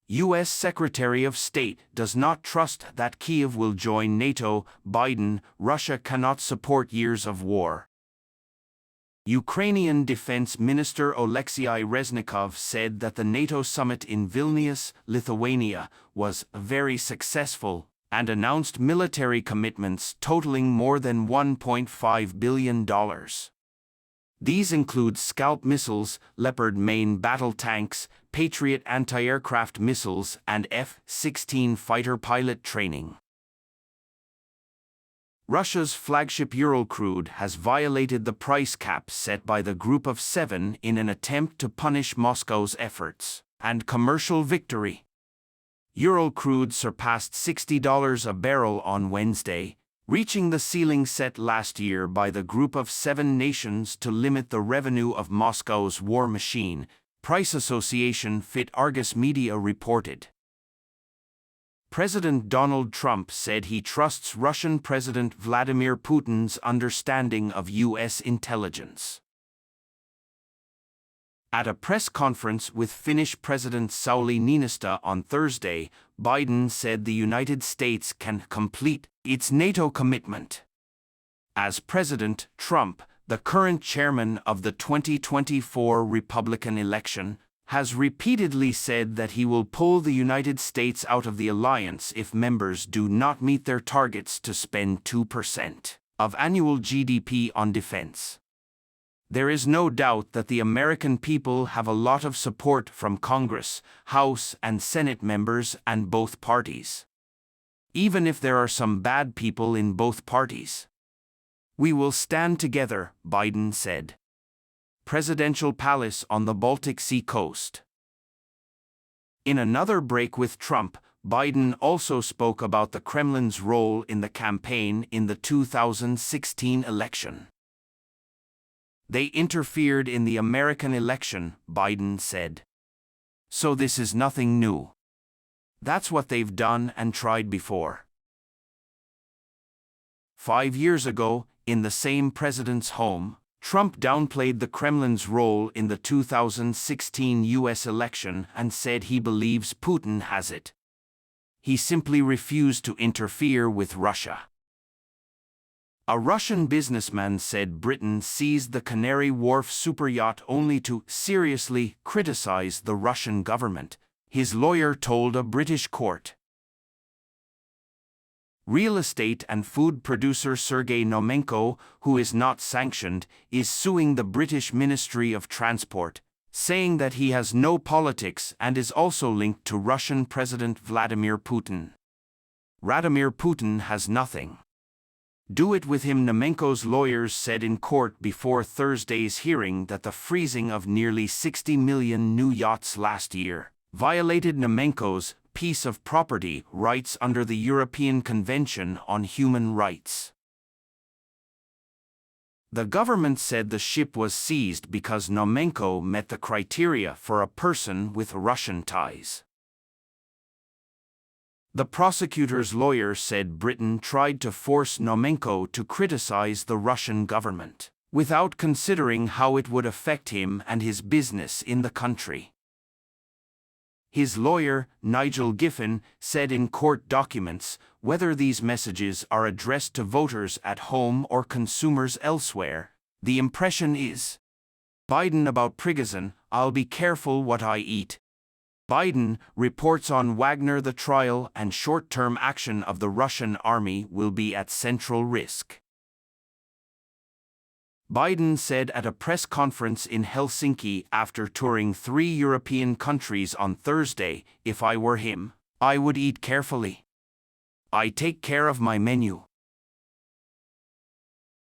U.S. Secretary of State does not trust that Kiev will join NATO. Biden, Russia cannot support years of war. Ukrainian Defense Minister Oleksiy Reznikov said that the NATO summit in Vilnius, Lithuania, was very successful and announced military commitments totaling more than $1.5 billion. These include Scalp missiles, Leopard main battle tanks, Patriot anti-aircraft missiles, and F-16 fighter pilot training. Russia's flagship Uralcrude has violated the price cap set by the Group of Seven in an attempt to punish Moscow's efforts and commercial victory. Uralcrude surpassed $60 a barrel on Wednesday, reaching the ceiling set last year by the Group of Seven nations to limit the revenue of Moscow's war machine, Price Association FIT Argus Media reported. President Donald Trump said he trusts Russian President Vladimir Putin's understanding of U.S. intelligence. At a press conference with Finnish President Sauli Niinistö on Thursday, Biden said the United States can complete its NATO commitment. As President Trump, the current chairman of the 2024 Republican election, has repeatedly said that he will pull the United States out of the alliance if members do not meet their targets to spend 2% of annual GDP on defense. There is no doubt that the American people have a lot of support from Congress, House, and Senate members and both parties. Even if there are some bad people in both parties. We will stand together, Biden said. Presidential palace on the Baltic Sea coast. In another break with Trump, Biden also spoke about the Kremlin's role in the campaign in the 2016 election. They interfered in the American election, Biden said. So this is nothing new. That's what they've done and tried before. 5 years ago, in the same president's home, Trump downplayed the Kremlin's role in the 2016 U.S. election and said he believes Putin has it. He simply refused to interfere with Russia. A Russian businessman said Britain seized the Canary Wharf superyacht only to seriously criticize the Russian government, his lawyer told a British court. Real estate and food producer Sergei Nomenko, who is not sanctioned, is suing the British Ministry of Transport, saying that he has no politics and is also linked to Russian President Vladimir Putin. Vladimir Putin has nothing. Do it with him, Nomenko's lawyers said in court before Thursday's hearing that the freezing of nearly 60 million new yachts last year violated Nomenko's piece of property rights under the European Convention on Human Rights. The government said the ship was seized because Nomenko met the criteria for a person with Russian ties. The prosecutor's lawyer said Britain tried to force Nomenko to criticize the Russian government, without considering how it would affect him and his business in the country. His lawyer, Nigel Giffen, said in court documents, whether these messages are addressed to voters at home or consumers elsewhere, the impression is, Biden about Prigozhin, I'll be careful what I eat. Biden reports on Wagner. The trial and short-term action of the Russian army will be at central risk. Biden said at a press conference in Helsinki after touring 3 European countries on Thursday, if I were him, I would eat carefully. I take care of my menu.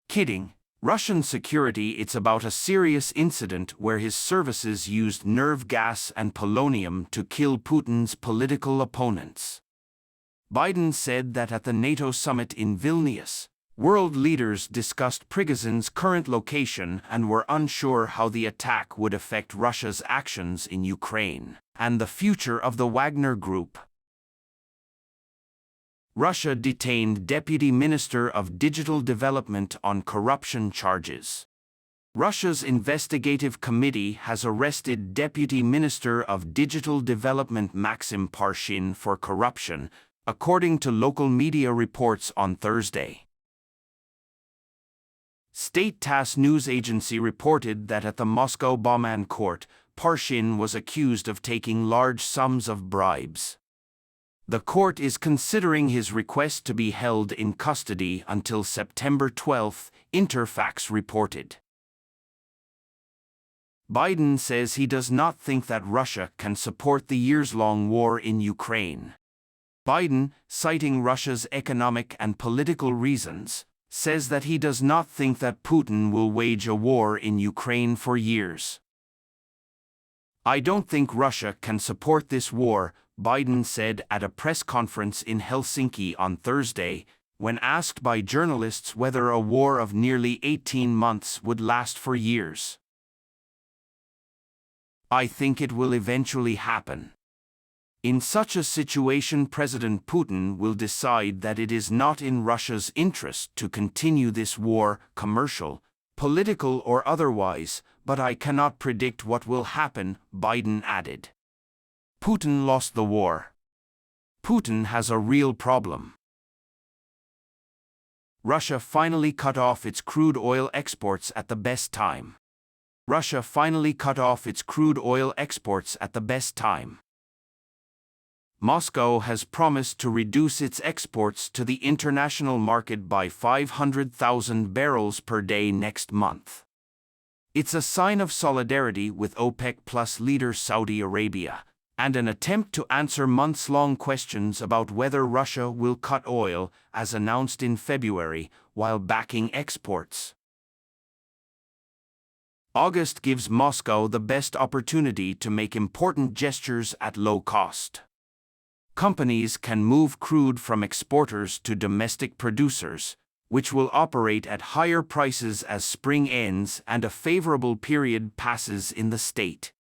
Kidding. Russian security. It's about a serious incident where his services used nerve gas and polonium to kill Putin's political opponents. Biden said that at the NATO summit in Vilnius, world leaders discussed Prigozhin's current location and were unsure how the attack would affect Russia's actions in Ukraine and the future of the Wagner Group. Russia detained Deputy Minister of Digital Development on corruption charges. Russia's investigative committee has arrested Deputy Minister of Digital Development Maxim Parshin for corruption, according to local media reports on Thursday. State TASS news agency reported that at the Moscow Bauman court, Parshin was accused of taking large sums of bribes. The court is considering his request to be held in custody until September 12, Interfax reported. Biden says he does not think that Russia can support the years-long war in Ukraine. Biden, citing Russia's economic and political reasons, says that he does not think that Putin will wage a war in Ukraine for years. "I don't think Russia can support this war," Biden said at a press conference in Helsinki on Thursday, when asked by journalists whether a war of nearly 18 months would last for years. "I think it will eventually happen. In such a situation, President Putin will decide that it is not in Russia's interest to continue this war, commercial, political or otherwise, but I cannot predict what will happen," Biden added. Putin lost the war. Putin has a real problem. Russia finally cut off its crude oil exports at the best time. Russia finally cut off its crude oil exports at the best time. Moscow has promised to reduce its exports to the international market by 500,000 barrels per day next month. It's a sign of solidarity with OPEC+ leader Saudi Arabia, and an attempt to answer months-long questions about whether Russia will cut oil, as announced in February, while backing exports. August gives Moscow the best opportunity to make important gestures at low cost. Companies can move crude from exporters to domestic producers, which will operate at higher prices as spring ends and a favorable period passes in the state.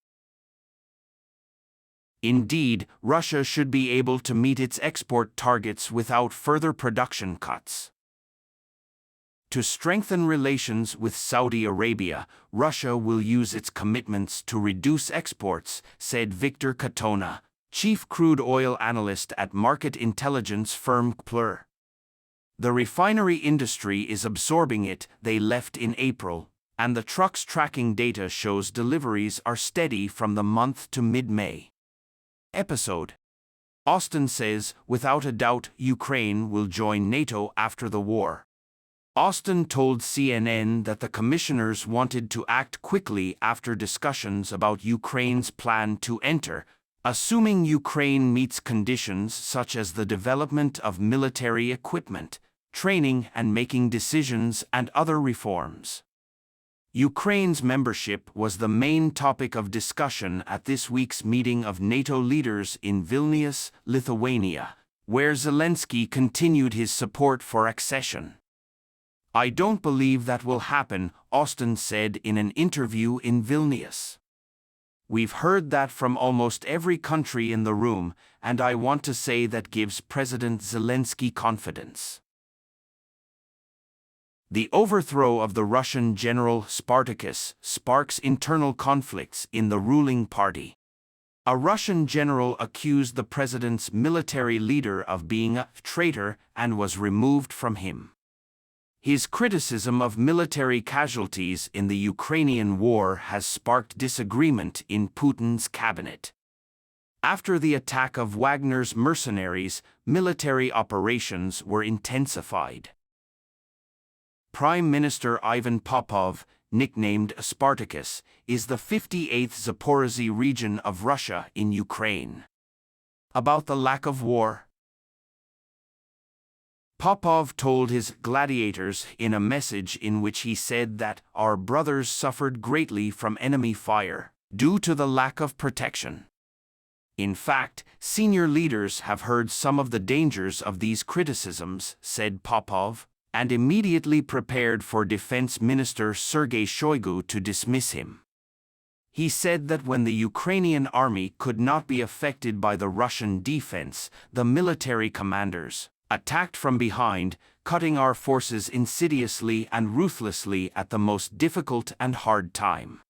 Indeed, Russia should be able to meet its export targets without further production cuts. To strengthen relations with Saudi Arabia, Russia will use its commitments to reduce exports, said Victor Katona, chief crude oil analyst at market intelligence firm KPLR. The refinery industry is absorbing it, they left in April, and the truck's tracking data shows deliveries are steady from the month to mid-May. Episode. Austin says, without a doubt, Ukraine will join NATO after the war. Austin told CNN that the commissioners wanted to act quickly after discussions about Ukraine's plan to enter, assuming Ukraine meets conditions such as the development of military equipment, training and making decisions and other reforms. Ukraine's membership was the main topic of discussion at this week's meeting of NATO leaders in Vilnius, Lithuania, where Zelensky continued his support for accession. "I don't believe that will happen," Austin said in an interview in Vilnius. "We've heard that from almost every country in the room, and I want to say that gives President Zelensky confidence." The overthrow of the Russian general Spartacus sparks internal conflicts in the ruling party. A Russian general accused the president's military leader of being a traitor and was removed from him. His criticism of military casualties in the Ukrainian war has sparked disagreement in Putin's cabinet. After the attack of Wagner's mercenaries, military operations were intensified. Prime Minister Ivan Popov, nicknamed Spartacus, is the 58th Zaporozhye region of Russia in Ukraine. About the lack of war, Popov told his gladiators in a message in which he said that our brothers suffered greatly from enemy fire due to the lack of protection. In fact, senior leaders have heard some of the dangers of these criticisms, said Popov, and immediately prepared for Defense Minister Sergei Shoigu to dismiss him. He said that when the Ukrainian army could not be affected by the Russian defense, the military commanders, attacked from behind, cutting our forces insidiously and ruthlessly at the most difficult and hard time.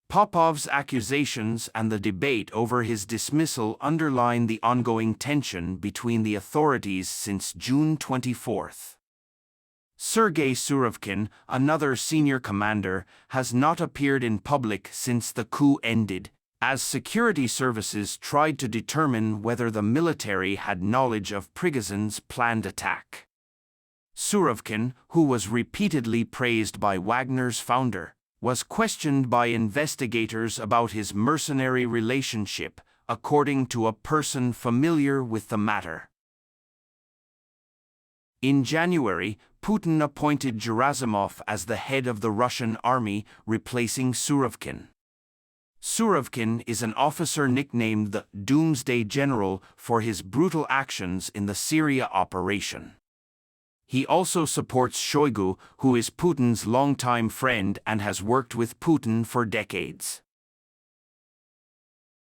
Popov's accusations and the debate over his dismissal underline the ongoing tension between the authorities since June 24. Sergei Surovkin, another senior commander, has not appeared in public since the coup ended, as security services tried to determine whether the military had knowledge of Prigozhin's planned attack. Surovkin, who was repeatedly praised by Wagner's founder, was questioned by investigators about his mercenary relationship, according to a person familiar with the matter. In January, Putin appointed Gerasimov as the head of the Russian army, replacing Surovkin. Surovkin is an officer nicknamed the Doomsday General for his brutal actions in the Syria operation. He also supports Shoigu, who is Putin's longtime friend and has worked with Putin for decades.